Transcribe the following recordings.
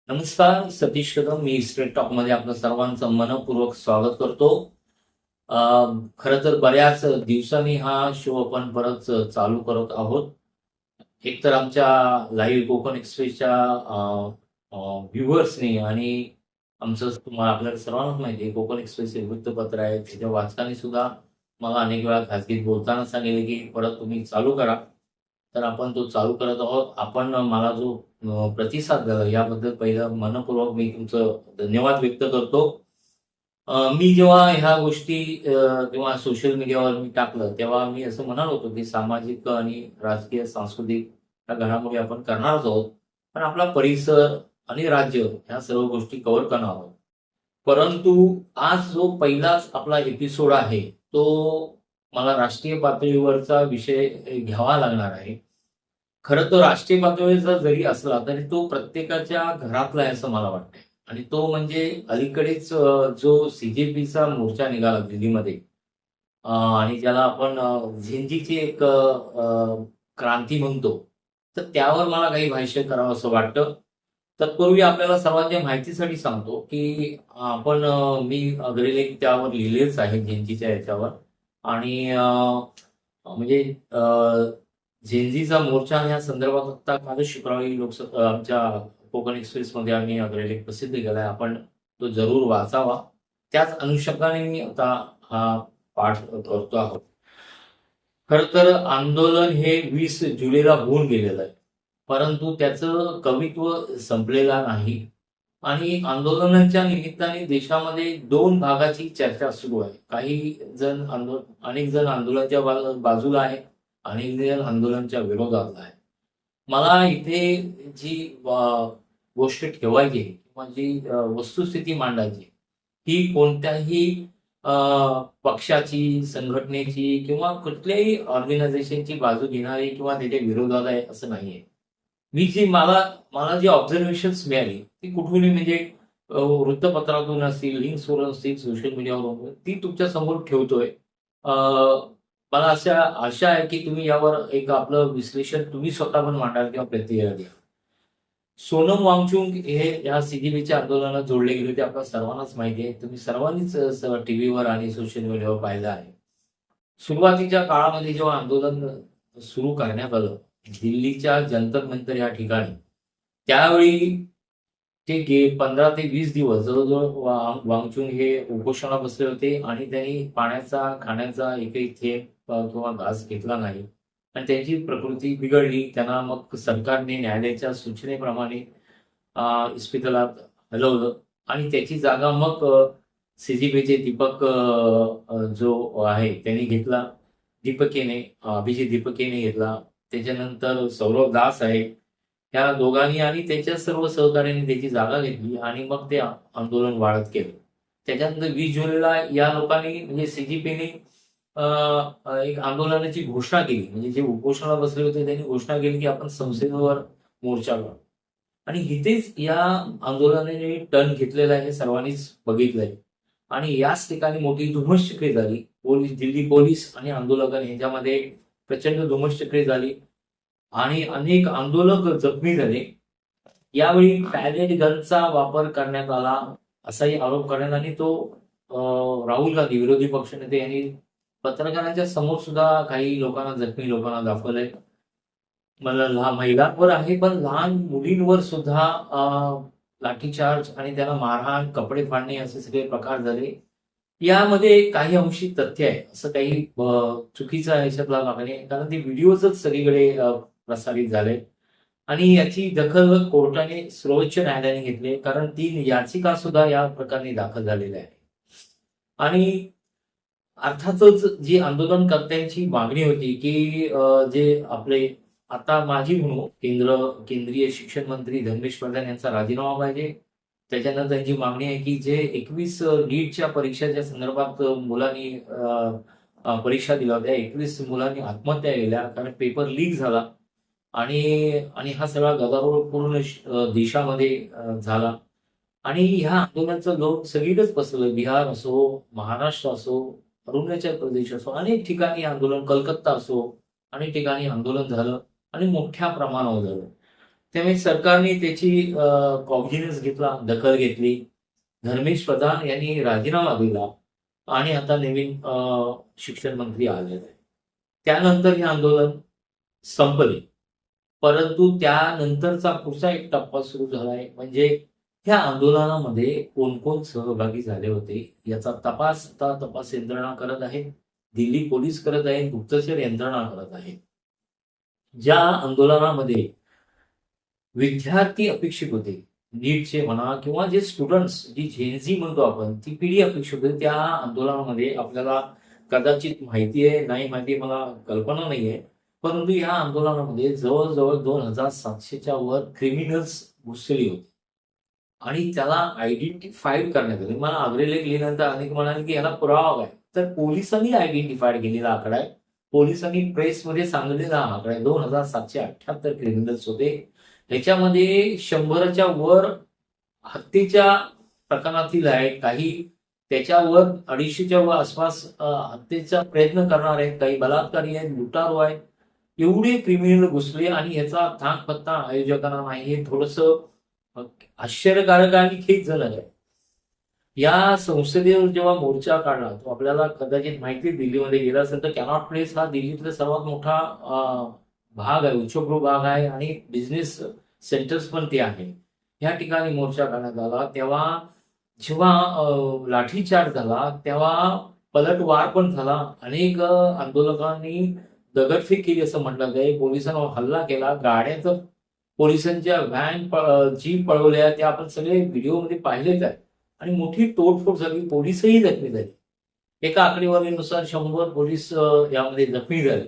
नमस्कार, सतीश कदम. मी straight talk मध्ये आपलं सर्वांचं मनपूर्वक स्वागत करतो. खरं तर बऱ्याच दिवसांनी हा शो आपण परत चालू करत आहोत. एकतर आमच्या लाईव्ह कोकण एक्सप्रेसच्या व्ह्युअर्सनी आणि आमचं तुम्हाला आपल्याला सर्वांनाच माहिती आहे, कोकण एक्सप्रेस हे वृत्तपत्र आहे. त्याच्या वाचकांनी सुद्धा मला अनेक वेळा खाजगीत बोलताना सांगितले की परत तुम्ही चालू करा. तर आपण तो चालू करत आहोत. आपण मला जो प्रतिसाद दिला याबद्दल पहिलं मनपूर्वक मी तुमचं धन्यवाद व्यक्त करतो. मी जेव्हा ह्या गोष्टी किंवा सोशल मीडियावर मी टाकलं, तेव्हा मी असं म्हणालो होतो की सामाजिक आणि राजकीय, सांस्कृतिक या घडामोडी आपण करणारच आहोत. पण आपला परिसर आणि राज्य ह्या सर्व गोष्टी कव्हर करणार आहोत. परंतु आज जो पहिलाच आपला एपिसोड आहे, तो मला राष्ट्रीय पातळीवरचा विषय घ्यावा लागणार आहे. खरं तर राष्ट्रीय पातळीचा जरी असला तरी तो प्रत्येकाच्या घरातला आहे असं मला वाटतंय. आणि तो म्हणजे अलीकडेच जो सीजेपीचा मोर्चा निघाला दिल्लीमध्ये, आणि ज्याला आपण झेंजीची एक क्रांती म्हणतो. तर त्यावर मला काही भाष्य करावं असं वाटतं. तत्पूर्वी आपल्याला सर्वांच्या माहितीसाठी सांगतो की मी अग्रलेख त्यावर लिहिलेच आहे झेंजीच्या याच्यावर. आणि म्हणजे झेंजीचा मोर्चा या संदर्भात आता कालच शुक्रवारी आमच्या कोकण एक्सप्रेसमध्ये आम्ही अग्रलेख प्रसिद्ध केलाय. आपण तो जरूर वाचावा. त्याच अनुषंगाने मी आता हा पाठ करतो आहोत. खर तर आंदोलन हे 20 जुलैला होऊन गेलेलं आहे, परंतु त्याचं कवित्व संपलेला नाही. आणि आंदोलनाच्या निमित्ताने देशामध्ये दोन भागाची चर्चा सुरू आहे. अनेक जण आंदोलनाच्या बाजूला आहे, अनेक जण आंदोलनाच्या विरोधात आहे. मला इथे जी गोष्ट ठेवायची किंवा जी वस्तुस्थिती मांडायची, ही कोणत्याही पक्षाची, संघटनेची किंवा कुठल्याही ऑर्गनायझेशनची बाजू घेणारी किंवा त्याच्या विरोधात आहे असं नाहीये. मला मला जी ऑब्झर्वेशन्स मिळाली ती कुठूनही, म्हणजे वृत्तपत्रातून असतील, लिंक्सवरून असतील, सोशल मीडियावरून, ती तुमच्या समोर ठेवतोय. मला आशा आहे की तुम्ही यावर एक आपलं विश्लेषण तुम्ही स्वतः पण मांडाल किंवा प्रतिक्रिया द्या. सोनम वांगचुक हे या सीजेपीच्या आंदोलनात जोडले गेले होते, आपल्या सर्वांनाच माहिती आहे. तुम्ही सर्वांनीच टीव्हीवर आणि सोशल मीडियावर पाहिलं आहे. सुरुवातीच्या काळामध्ये जेव्हा आंदोलन सुरू करण्यात आलं दिल्लीच्या जंतर मंतर या ठिकाणी, त्यावेळी ते 15 ते 20 दिवस जवळजवळ वांगचुक हे उपोषणाला बसले होते आणि त्यांनी पाण्याचा, खाण्याचा एकही थेंब किंवा घास घेतला नाही. आणि त्यांची प्रकृती बिघडली. त्यांना मग सरकारने न्यायालयाच्या सूचनेप्रमाणे इस्पितळात हलवलं आणि त्याची जागा मग सीजेपीचे दीपक जो आहे त्यांनी घेतला. अभिजित दीपकेने घेतला. त्याच्यानंतर सौरभ दास आहे. या दोघांनी आणि त्यांच्या सर्व सहकार्याने त्याची जागा घेतली आणि मग ते आंदोलन वाढत गेलं. त्याच्यानंतर 20 जुलैला या लोकांनी, म्हणजे सीजेपीने एक आंदोलनाची घोषणा केली. म्हणजे जे उपोषणाला बसले होते त्यांनी घोषणा केली की आपण संसदेवर मोर्चा काढू. आणि इथेच या आंदोलनाने टर्न घेतलेला आहे, सर्वांनीच बघितलंय. आणि याच ठिकाणी मोठी धुमश्चक्री झाली. दिल्ली पोलीस आणि आंदोलकांनी यांच्यामध्ये प्रचंड धुमश्चक्री झाली आणि अनेक आंदोलक जखमी झाले. यावेळी पॅलेट गनचा वापर करण्यात आला असाही आरोप करण्यात, आणि तो राहुल गांधी, विरोधी पक्षनेते, यांनी पत्रकारांच्या समोर सुद्धा काही लोकांना, जखमी लोकांना दाखवलंय. मला लहान महिलांवर आहे, पण लहान मुलींवर सुद्धा लाठीचार्ज आणि त्यांना मारहाण, कपडे फाडणे असे सगळे प्रकार झाले. यामध्ये काही अंशी तथ्य आहे, असं काही चुकीचं आहे याच्यातला भाग नाही, कारण ते व्हिडिओजच सगळीकडे प्रसारित झाले. आणि याची दखल कोर्टाने, सर्वोच्च न्यायालयाने घेतली, कारण 3 याचिका सुद्धा या प्रकारे दाखल झालेल्या आहे. आणि अर्थातच जी आंदोलनकर्त्यांची मागणी होती की जे आपले आता माजी म्हणू केंद्रीय शिक्षण मंत्री धर्मेश प्रधान यांचा राजीनामा पाहिजे. त्याच्यानंतर त्यांची मागणी आहे की जे 21 नीटच्या परीक्षाच्या संदर्भात मुलांनी परीक्षा दिल्या होत्या, 21 मुलांनी आत्महत्या केल्या कारण पेपर लीक झाला. आणि हा सगळा गदारोळ पूर्ण देशामध्ये झाला. आणि ह्या आंदोलनाचं लोक सगळीकडेच पसरलं. बिहार असो, महाराष्ट्र असो, अरुणाचल प्रदेश असो, अनेक ठिकाणी आंदोलन, कलकत्ता असो, अनेक ठिकाणी आंदोलन झालं आणि मोठ्या प्रमाणावर झालं. त्यामुळे सरकारने त्याची कॉग्निझन्स घेतला, दखल घेतली. धर्मेश प्रधान यांनी राजीनामा दिला आणि आता नवीन शिक्षण मंत्री आलेले आहेत. त्यानंतर हे आंदोलन संपले. परंतु त्यानंतरचा पुढचा एक टप्पा सुरू झालाय, म्हणजे ह्या आंदोलनामध्ये कोण कोण सहभागी झाले होते याचा तपास आता तपास यंत्रणा करत आहे. दिल्ली पोलीस करत आहे, गुप्तचर यंत्रणा करत आहे. ज्या आंदोलनामध्ये विद्यार्थी अपेक्षित होते, नीटचे म्हणा किंवा जे स्टुडंट्स, जी झेनझी म्हणतो आपण, ती पिढी अपेक्षित होती, त्या आंदोलनामध्ये आपल्याला कदाचित माहिती आहे, नाही माहिती मला कल्पना नाहीये, परंतु या आंदोलनामध्ये जवळजवळ 2700च्या वर क्रिमिनल्स घुसलेली होती आणि त्याला आयडेंटिफाईड करण्यात आले. मला अग्रलेख लिहिल्यानंतर अनेक म्हणाले की याला पुरावा आहे, तर पोलिसांनी आयडेंटिफाईड केलेला आकडा आहे. पोलिसांनी प्रेसमध्ये सांगितलेला हा आकडा आहे. 2778 क्रिमिनल्स होते. ह्याच्यामध्ये 100च्या वर हत्येच्या प्रकरणातील आहेत, काही त्याच्यावर 250च्या वर आसपास हत्येचा प्रयत्न करणार आहेत, काही बलात्कारी आहेत, लुटारू आहेत. एवढे क्रिमिनल घुसले आणि ह्याचा थांग पत्ता आयोजकांना नाही. हे थोडंसं आश्चर्यकारक आणि खेदजनक आहे. या संसदेवर जेव्हा मोर्चा काढला, तो आपल्याला कदाचित माहिती, दिल्लीमध्ये गेला असेल तर कॅनॉट प्लेस हा दिल्लीतला सर्वात मोठा भाग आहे, उच्चभ्रू भाग आहे आणि बिझनेस सेंटर्स पण ते आहे. या ठिकाणी मोर्चा काढण्यात आला. तेव्हा जेव्हा लाठीचार्ज झाला तेव्हा पलटवार पण झाला. अनेक आंदोलकांनी दगडफेक केली असं म्हटलं जाईल. पोलिसांवर हल्ला केला. गाड्या तर पोलिसांच्या व्हॅन, जीप पळवल्या, त्या आपण सगळे व्हिडिओमध्ये पाहिलेच आहे आणि मोठी तोडफोड झाली. पोलिसही जखमी झाले. एका आकडेवारीनुसार 100 पोलीस यामध्ये जखमी झाले.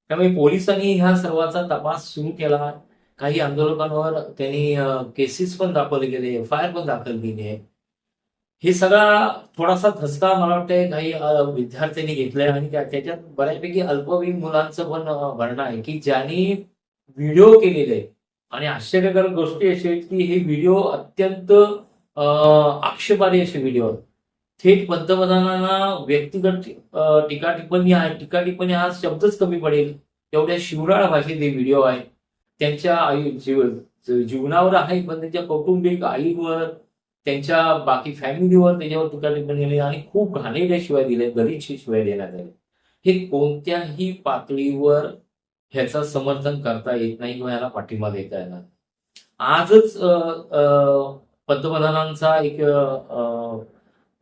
त्यामुळे पोलिसांनी ह्या सर्वाचा तपास सुरू केला. काही आंदोलकांवर त्यांनी केसेस पण दाखवले गेले, एफआयआर पण दाखल केली आहे. हे सगळा थोडासा धसका मला वाटतंय काही विद्यार्थ्यांनी घेतलाय आणि त्याच्यात बऱ्यापैकी अल्पवयीन मुलांचं पण भरणं आहे की ज्यांनी व्हिडिओ केलेले आहे. आणि आश्चर्यकारक गोष्टी अशी आहेत की हे व्हिडिओ अत्यंत आक्षेपार्ह असे व्हिडिओ, थेट पंतप्रधानांना व्यक्तिगत टीका टिप्पणी हा शब्दच कमी पडेल एवढ्या शिवराळ भाषेत हे व्हिडिओ आहे. त्यांच्या जीवनावर आहे, पण त्यांच्या कौटुंबिक आईवर, त्यांच्या बाकी फॅमिलीवर त्याच्यावर टीका टिप्पणी केली आणि खूप घाणेरड्या शिवाय दिल्या, गलिच्छ शिवाय देण्यात आले. हे कोणत्याही पातळीवर ह्याचं समर्थन करता येत नाही किंवा याला पाठिंबा देता येणार. आजच पंतप्रधानांचा एक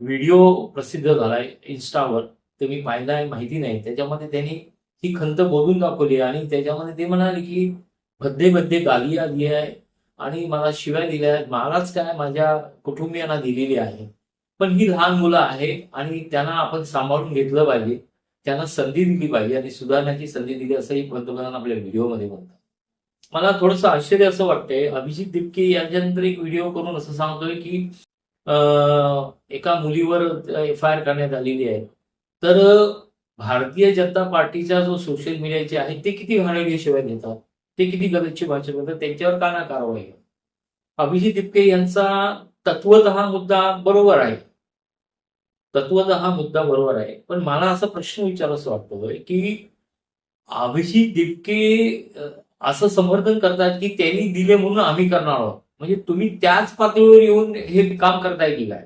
व्हिडिओ प्रसिद्ध झालाय इन्स्टावर, तुम्ही पाहिलाय माहिती नाही. त्याच्यामध्ये त्यांनी ही खंत बोलून दाखवली आणि त्याच्यामध्ये ते म्हणाले की भद्दे भद्दे गाली आली आहे आणि मला शिवाय दिल्या आहेत, मलाच काय माझ्या कुटुंबियांना दिलेली आहे. पण ही लहान मुलं आहे आणि त्यांना आपण सांभाळून घेतलं पाहिजे, त्यांना संधी दिली पाहिजे आणि सुधारण्याची संधी दिली असंही पंतप्रधान आपल्या व्हिडिओमध्ये म्हणतात. मला थोडंसं आश्चर्य असं वाटतंय, अभिजित दिपके यांच्यानंतर एक व्हिडिओ करून असं सांगतोय की एका मुलीवर एफआयआर करण्यात आलेली आहे. तर भारतीय जनता पार्टीचा जो सोशल मीडियाचे आहे ते किती घाणेरडी शिवाय देतात, ते किती गलिच्छ भाषा बोलतात, त्यांच्यावर का ना कारवाई. अभिजित दिपके यांचा तत्वतः मुद्दा बरोबर आहे, तत्वतः मुद्दा बरोबर आहे. पण मला असा प्रश्न विचारायचा वाटतोय की अभिजित दिपके असं समर्थन करतात की त्यांनी दिले म्हणून आम्ही करणार आहोत. म्हणजे तुम्ही त्याच पातळीवर येऊन हे काम करताय की काय?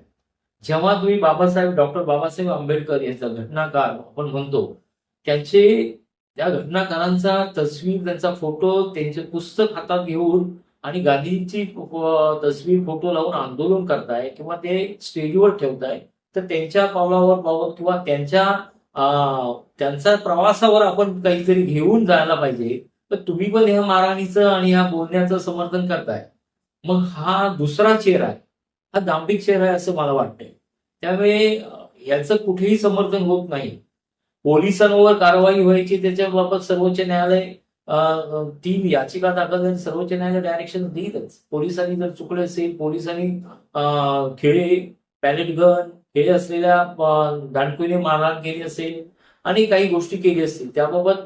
जेव्हा तुम्ही डॉक्टर बाबासाहेब आंबेडकर यांचा घटनाकार आपण म्हणतो, त्या घटनाकारांचा तस्वीर, त्यांचा फोटो, त्यांचे पुस्तक हातात घेऊन आणि गांधींची तस्वीर, फोटो लावून आंदोलन करताय किंवा ते स्टेजवर ठेवताय, तर त्यांच्या पावलावर किंवा त्यांच्या प्रवासावर आपण काहीतरी घेऊन जायला पाहिजे. तर तुम्ही पण ह्या मारहाणीचं आणि ह्या बोलण्याचं समर्थन करताय. मग हा दुसरा चेहरा आहे, हा दांभिक चेहरा आहे असं मला वाटतंय. त्यामुळे याचं कुठेही समर्थन होत नाही. पोलिसांवर कारवाई व्हायची त्याच्याबाबत सर्वोच्च न्यायालय 3 याचिका दाखल झाली, सर्वोच्च न्यायालय डायरेक्शन देईलच. पोलिसांनी जर चुकले असेल, पोलिसांनी खेळे, पॅलेट गन, खेळे असलेल्या दांडकुईने मारहाण केली असेल आणि काही गोष्टी केली असतील, त्याबाबत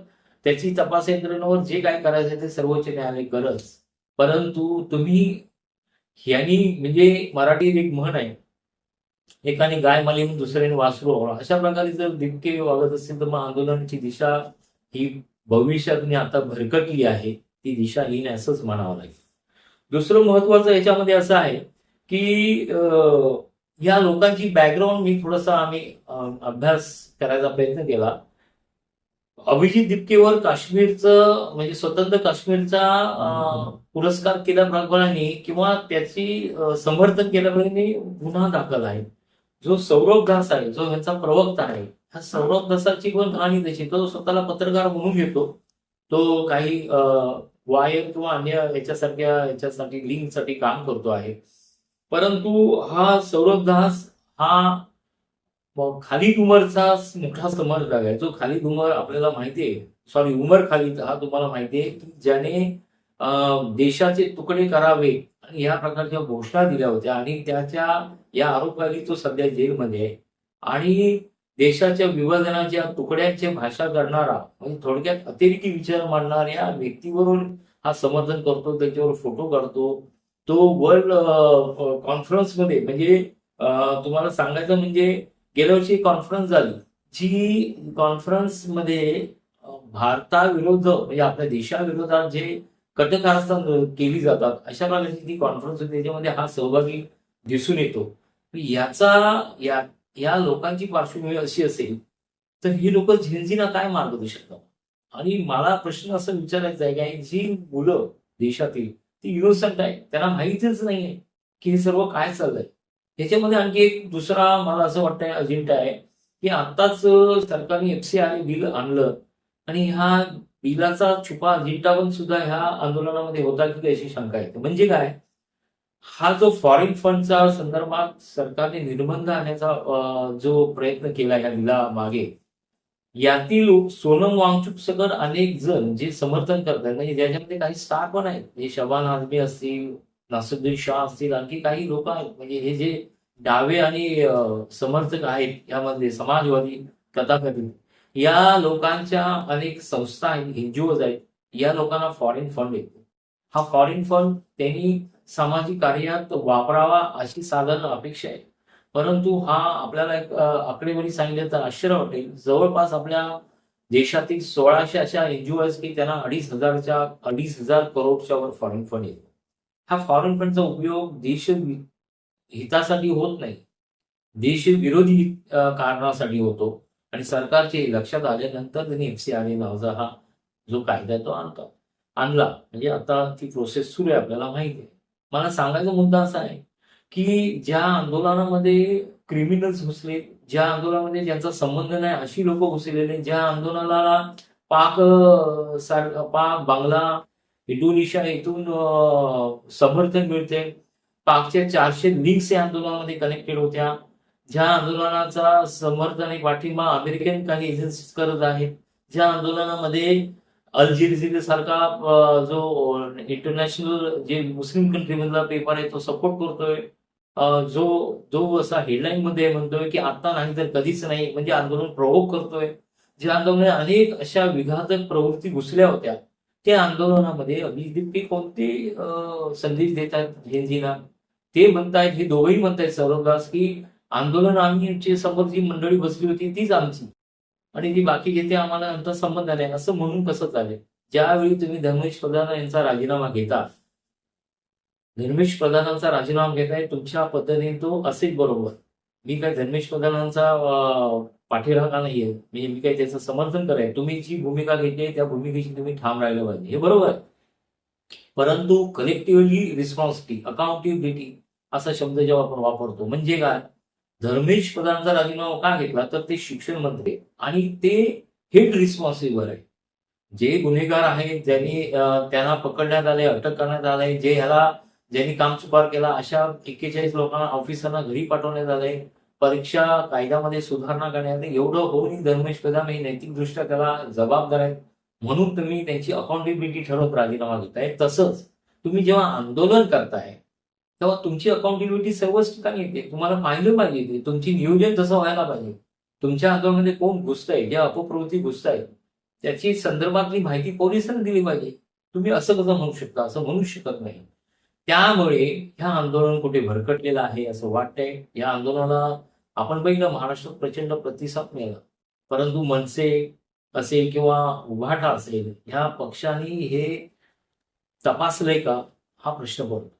त्याची तपास यंत्रणेवर जे काय करायचं ते सर्वोच्च न्यायालय करच. परंतु तुम्ही यांनी, म्हणजे मराठीत एक म्हण आहे, एकाने गाय मारली म्हणून दुसऱ्याने वासरू आवळा, अशा प्रकारे जर दिपके वागत असतील तर मग आंदोलनाची दिशा ही भविष्यात आता भरकटली आहे, ती दिशा येईल असंच म्हणावं लागेल. दुसरं महत्वाचं याच्यामध्ये असं आहे की या लोकांची बॅकग्राऊंड मी थोडासा आम्ही अभ्यास करायचा प्रयत्न केला. अभिजित दिपकेवर काश्मीरचं म्हणजे स्वतंत्र काश्मीरचा पुरस्कार केल्याप्रमाणे किंवा त्याची समर्थन केल्याप्रमाणे गुन्हा दाखल आहे. जो सौरभ दास आहे, जो ह्याचा प्रवक्ता आहे, ह्या सौरभ दासाची पण कहाणी तशी. तो स्वतःला पत्रकार म्हणून घेतो. तो काही वायर किंवा अन्य याच्यासाठी लिंकसाठी काम करतो आहे. परंतु हा सौरभ दास हा खालिद उमरचा मोठा समर्थक आहे. जो खालिद उमर आपल्याला माहितीये, सॉरी उमर खालिद हा तुम्हाला माहितीये की ज्याने देशाचे तुकडे करावे आणि या प्रकारच्या घोषणा दिल्या होत्या आणि त्याच्या या आरोपाखाली तो सध्या जेलमध्ये आहे. आणि देशाच्या विभाजनाच्या तुकड्यांची भाषा करणारा म्हणजे थोडक्यात अतिरेकी विचार मांडणाऱ्या व्यक्तीवरून हा समर्थन करतो, त्याच्यावर फोटो काढतो. तो वर्ल्ड कॉन्फरन्समध्ये म्हणजे तुम्हाला सांगायचं म्हणजे गेल्या वर्षी कॉन्फरन्स झाली, जी कॉन्फरन्समध्ये भारताविरुद्ध म्हणजे आपल्या देशाविरोधात जे कटकारस्थान केली जातात अशा प्रकारची ती कॉन्फरन्स होती. त्याच्यामध्ये हा सहभागी दिसून येतो. या लोकांची पार्श्वभूमी अशी असेल तर ही लोक झेंझीना काय मार्गदर्शन करतात. आणि मला प्रश्न असं विचारायचा आहे की जी मुलं देशातील ती इनोसंट आहे, त्यांना माहितीच नाहीये की हे सर्व काय चाललंय. याच्यामध्ये आणखी एक दुसरा मला असं वाटतंय अजेंडा आहे की आत्ताच सरकारने FCRA बिल आणलं आणि ह्या बिलाचा छुपा अजेंडा पण सुद्धा ह्या आंदोलनामध्ये होता की अशी शंका येते. म्हणजे काय, हा जो फॉरेन फंडच्या संदर्भात सरकारने निर्बंध आणण्याचा जो प्रयत्न केला या बिला मागे, यातील सोनम वांगचुक सगळं अनेक जण जे समर्थन करतात म्हणजे ज्याच्यामध्ये काही स्टार पण आहेत, म्हणजे शबाना आझमी असतील, नासिरुद्दीन शाह असतील, आणखी काही लोक आहेत म्हणजे हे जे डावे आणि समर्थक आहेत यामध्ये समाजवादी तथाकथित या लोकांच्या अनेक संस्था आहेत, एनजीओज आहेत. या लोकांना फॉरेन फंड येतो. हा फॉरेन फंड त्यांनी सामाजिक कार्यात वापरावा अशी साधारण अपेक्षा आहे. परंतु हा आपल्याला एक आकडेवारी सांगितलं तर आश्चर्य वाटेल. जवळपास आपल्या देशातील 1600 अशा एनजीओ आहेत की त्यांना 2,500 करोडच्या वर फॉरेन फंड येतो. हा फॉरेन फंडचा उपयोग देश हितासाठी होत नाही, देशविरोधी कारणासाठी होतो. आणि सरकारचे लक्षात आल्यानंतर त्यांनी FCRA नावाचा हा जो कायदा तो आणला. म्हणजे आता ती प्रोसेस सुरू आहे, आपल्याला माहिती आहे. मला सांगायचा मुद्दा असा आहे की ज्या आंदोलनामध्ये क्रिमिनल्स घुसले, ज्या आंदोलनामध्ये ज्यांचा संबंध नाही अशी लोक घुसलेले, ज्या आंदोलनाला पाक बांगला, इंडोनेशिया इथून समर्थन मिळते, पाकच्या 400 लिंक्स या आंदोलनामध्ये कनेक्टेड होत्या, ज्या आंदोलनाचा समर्थन आणि पाठिंबा अमेरिकन काही एजन्सीज करत आहेत, ज्या आंदोलनामध्ये अल जझीरा सारखा जो इंटरनॅशनल जे मुस्लिम कंट्री मधला पेपर आहे तो सपोर्ट करतोय, जो असा हेडलाईन मध्ये म्हणतोय की आता नाही तर कधीच नाही, म्हणजे आंदोलन प्रोव्होक करतोय. ज्या आंदोलनात अनेक अशा विघातक प्रवृत्ती घुसल्या होत्या, त्या आंदोलनामध्ये अभिजित कोणते संदेश देत आहेत झेंझीना, ते म्हणतायत, हे दोघंही म्हणतायत सौरभ दास की आंदोलन आमची समोर जी मंडळी बसली होती तीच आमची आणि ती बाकी घेते आम्हाला नंतर संबंध नाही, असं म्हणून कसं चालेल. ज्यावेळी तुम्ही धर्मेश प्रधान यांचा राजीनामा घेता, धर्मेश प्रधानांचा राजीनामा घेताय तुमच्या पद्धतीने तो असेल बरोबर. मी काय धर्मेश प्रधानांचा पाठीराखा नाहीये, म्हणजे मी काही त्याचं समर्थन कराय. तुम्ही जी भूमिका घेतली त्या भूमिकेची तुम्ही ठाम राहिलं पाहिजे, हे बरोबर आहे. परंतु कलेक्टिव्हली रिस्पॉन्सिबिलिटी, अकाउंटेबिलिटी असा शब्द जेव्हा आपण वापरतो म्हणजे काय, धर्मेश प्रधानचा राजीनामा का घेतला तर ते शिक्षण मंत्री आणि ते हेड रिस्पॉन्सिबल आहे. जे गुन्हेगार आहेत, त्यांना पकडण्यात आले, अटक करण्यात आले, ज्यांनी काम चुकार केला अशा 41 लोकांना ऑफिसरना घरी पाठवण्यात आले, परीक्षा कायद्यामध्ये सुधारणा करण्यात आली. एवढं होऊन धर्मेश प्रधान हे नैतिकदृष्ट्या त्याला जबाबदार आहेत म्हणून तुम्ही त्यांची अकाउंटेबिलिटी ठरवत राजीनामा घेताय. तसंच तुम्ही जेव्हा आंदोलन करताय तेव्हा तुमची अकाउंटेबिलिटी सर्वच ठिकाणी येते. तुम्हाला पाहिलं पाहिजे, तुमची नियोजन तसं व्हायला पाहिजे. तुमच्या आंदोलनामध्ये कोण घुसतंय, ज्या अपप्रवृत्ती घुसतायत त्याची संदर्भातली माहिती पोलिसांना दिली पाहिजे. तुम्ही असं कसं म्हणू शकता, असं म्हणू शकत नाही. त्यामुळे ह्या आंदोलन कुठे भरकटलेलं आहे असं वाटतंय. या आंदोलनाला आपण बघितलं महाराष्ट्रात प्रचंड प्रतिसाद मिळाला, परंतु मनसे असेल किंवा उभाटा असेल ह्या पक्षांनी हे तपासलंय का, हा प्रश्न पडतो.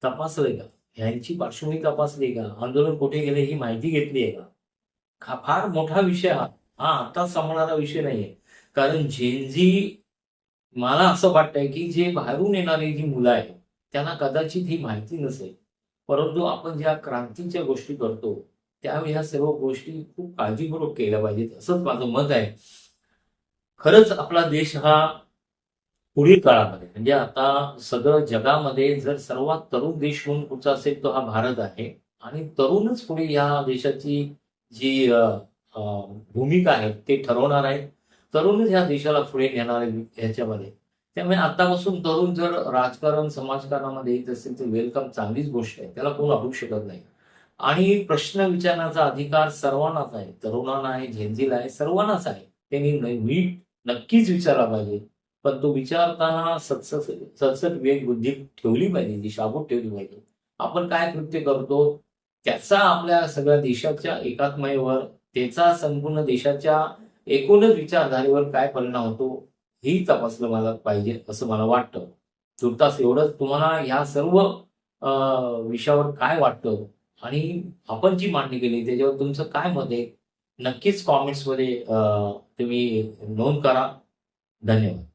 तपासलंय का? ह्यांची पार्श्वभूमी तपासली का? आंदोलन कुठे गेले ही माहिती घेतली आहे का? फार मोठा विषय हा. हा आता संपणारा विषय नाहीये. कारण झेन मला असं वाटतंय की जे बाहेरून येणारी जी मुलं आहेत, त्यांना कदाचित ही माहिती नसेल. परंतु आपण ज्या क्रांतीच्या गोष्टी करतो, त्यावेळी ह्या सर्व गोष्टी खूप काळजीपूर्वक केल्या पाहिजेत, असंच माझं मत आहे. खरंच आपला देश हा पुढील काळामध्ये म्हणजे आता सगळं जगामध्ये जर सर्वात तरुण देश म्हणून कुठचा असेल तो हा भारत आहे. आणि तरुणच पुढे या देशाची जी अ, भूमिका आहे ते ठरवणार आहेत. तरुणच ह्या देशाला पुढे नेणार आहे ह्याच्यामध्ये. त्यामुळे आतापासून तरुण जर राजकारण, समाजकारणामध्ये येत असेल तर वेलकम, चांगलीच गोष्ट आहे. त्याला कोण अडवू शकत नाही. आणि प्रश्न विचारण्याचा अधिकार सर्वांनाच आहे. तरुणांना आहे, झेन आहे, सर्वांनाच आहे. त्यांनी नीट नक्कीच विचारला पाहिजे. पण तो विचारताना सदसद विवेक बुद्धी ठेवली पाहिजे, दिशाभूल ठेवली पाहिजे. आपण काय कृत्य करतो, त्याचा आपल्या सगळ्या देशाच्या एकात्मतेवर, त्याचा संपूर्ण देशाच्या एकूणच विचारधारेवर काय परिणाम होतो, हेही तपासलं मला पाहिजे असं मला वाटतं. तुर्तास एवढंच. तुम्हाला ह्या सर्व विषयावर काय वाटतं आणि आपण जी मांडणी केली त्याच्यावर तुमचं काय मत आहे? नक्कीच कॉमेंट्समध्ये तुम्ही नोंद करा. धन्यवाद.